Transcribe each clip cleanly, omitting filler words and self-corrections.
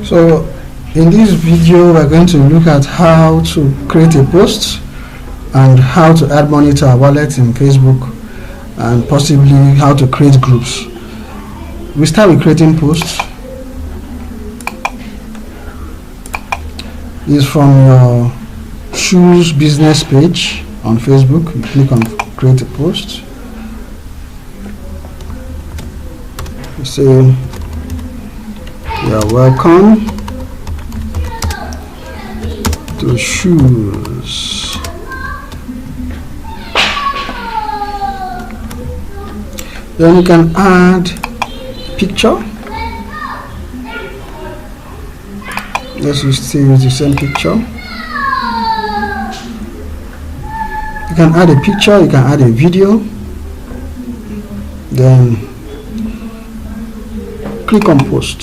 So in this video we're going to look at how to create a post and how to add money to our wallet in Facebook, and possibly how to create groups. We start with creating posts. This is from your shoes business page on Facebook. You click on create a post. You say you are welcome to shoes. Then you can add picture. Let's still use the same picture. You can add a picture, you can add a video, then click on post.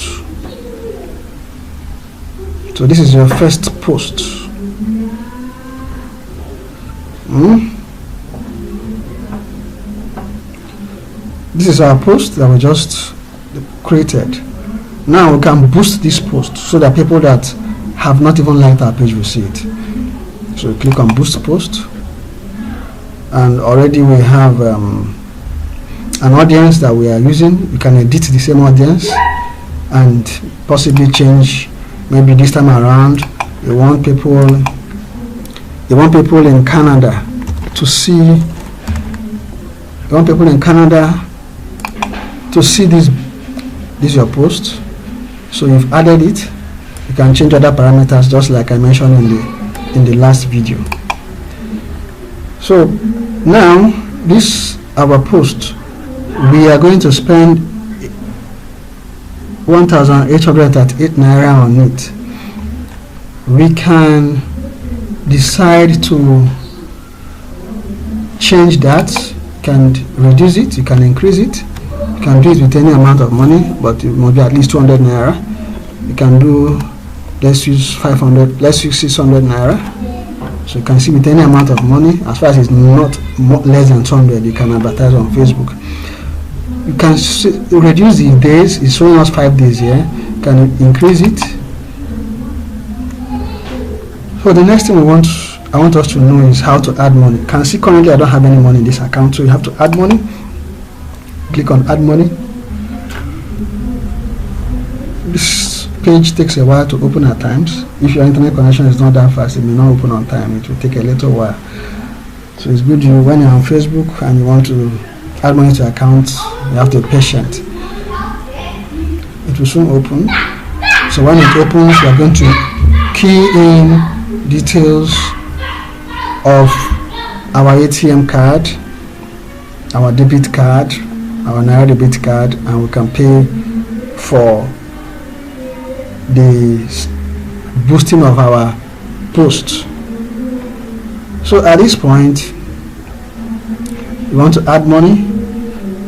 So this is your first post. This is our post that we just created. Now we can boost this post so that people that have not even liked our page will see it. So we click on boost post, and already we have an audience that we are using. You can edit the same audience and possibly change. Maybe this time around you want people in Canada to see. You want people in Canada to see this is your post. So you've added it. You can change other parameters just like I mentioned in the last video. So now this our post, we are going to spend 1,838 naira on it. We can decide to change that. You can reduce it, you can increase it. You can do it with any amount of money, but it must be at least 200 naira. You can do, let's use 500, let's use 600 naira. So you can see with any amount of money, as far as it's not less than 200, you can advertise on Facebook. You can reduce the days. It's showing us 5 days here. You can increase it. So the next thing I want us to know is how to add money. You can see currently I don't have any money in this account, so you have to add money. Click on add money. This page takes a while to open at times. If your internet connection is not that fast, it may not open on time. It will take a little while. So it's good when you're on Facebook and you want to add money to your account, you have to be patient. It will soon open. So when it opens, we are going to key in details of our ATM card, our debit card, our Naira debit card, and we can pay for the boosting of our post. So at this point, you want to add money.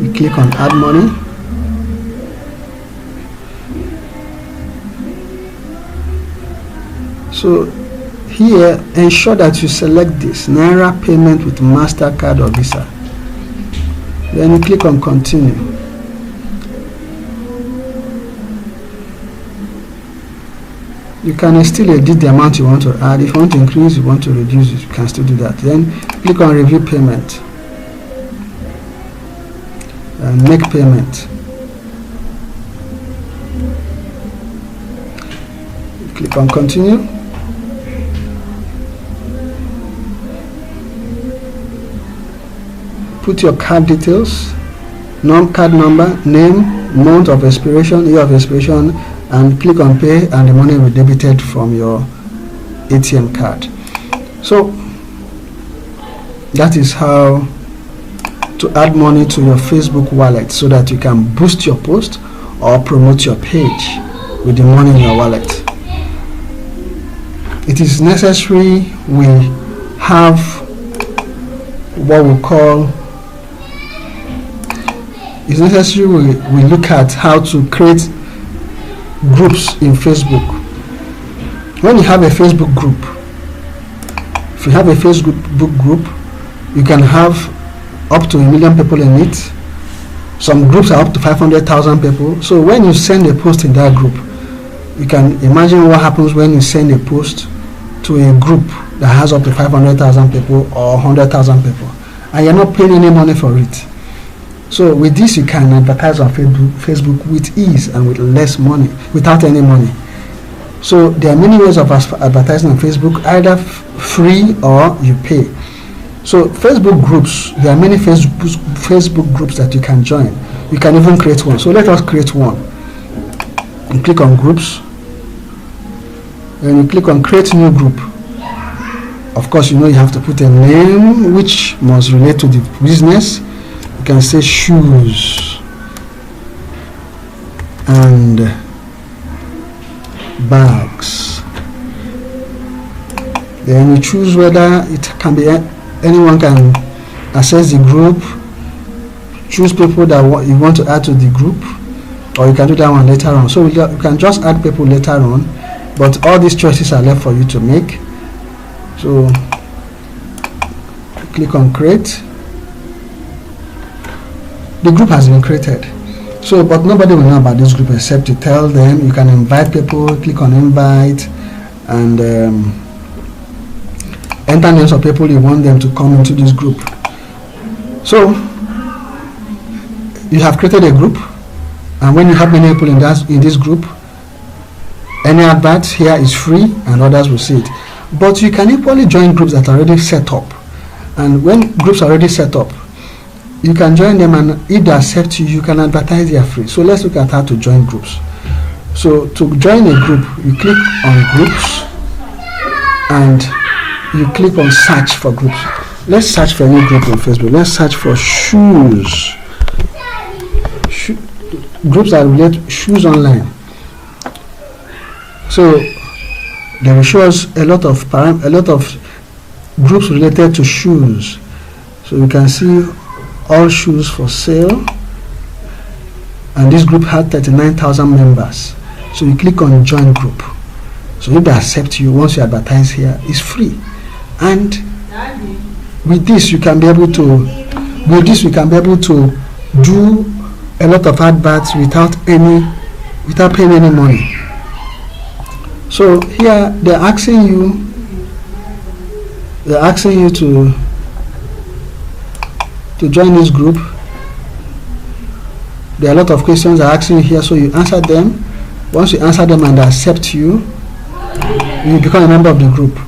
You click on add money. So here, ensure that you select this Naira payment with MasterCard or Visa. Then you click on continue. You can still edit the amount you want to add. If you want to increase, you want to reduce it, you can still do that. Then click on review payment and make payment. Click on continue. Put your card details, card number, name, month of expiration, year of expiration, and click on pay, and the money will be debited from your ATM card. So that is how to add money to your Facebook wallet so that you can boost your post or promote your page with the money in your wallet. It is necessary we have what we call, it's necessary we look at how to create groups in Facebook. When you have a Facebook group, if you have a Facebook group, you can have up to 1 million people in it. Some groups are up to 500,000 people. So when you send a post in that group, you can imagine what happens when you send a post to a group that has up to 500,000 people or 100,000 people, and you're not paying any money for it. So with this, you can advertise on Facebook with ease and with less money, without any money. So there are many ways of advertising on Facebook, either free or you pay. So Facebook groups, there are many Facebook groups that you can join. You can even create one. So let us create one. You click on groups, and you click on create new group. Of course, you have to put a name which must relate to the business. You can say shoes and bags. Then you choose whether it can be anyone can access the group. Choose people that you want to add to the group, or you can do that one later on. So you can just add people later on, but all these choices are left for you to make. So click on create. The group has been created. So, but nobody will know about this group except you tell them. You can invite people, click on invite, and enter names of people you want them to come into this group. So you have created a group, and when you have many people in this group, any advert here is free and others will see it. But you can equally join groups that are already set up, and when groups are already set up, you can join them, and if they accept you, you can advertise they are free. So let's look at how to join groups. So to join a group, you click on groups and you click on search for groups. Let's search for a new group on Facebook. Let's search for shoes. Groups that relate shoes online. So they will show us a lot of groups related to shoes. So we can see all shoes for sale, and this group had 39,000 members. So you click on join group. So if they accept you, once you advertise here, it's free. And with this we can be able to do a lot of adverts without paying any money. So here they're asking you to join this group. There are a lot of questions they're asking you here, so you answer them. Once you answer them and they accept you, you become a member of the group.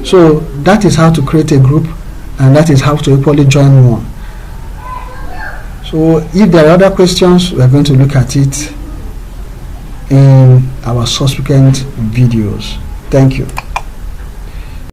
So that is how to create a group, and that is how to equally join one. So if there are other questions, we are going to look at it in our subsequent videos. Thank you.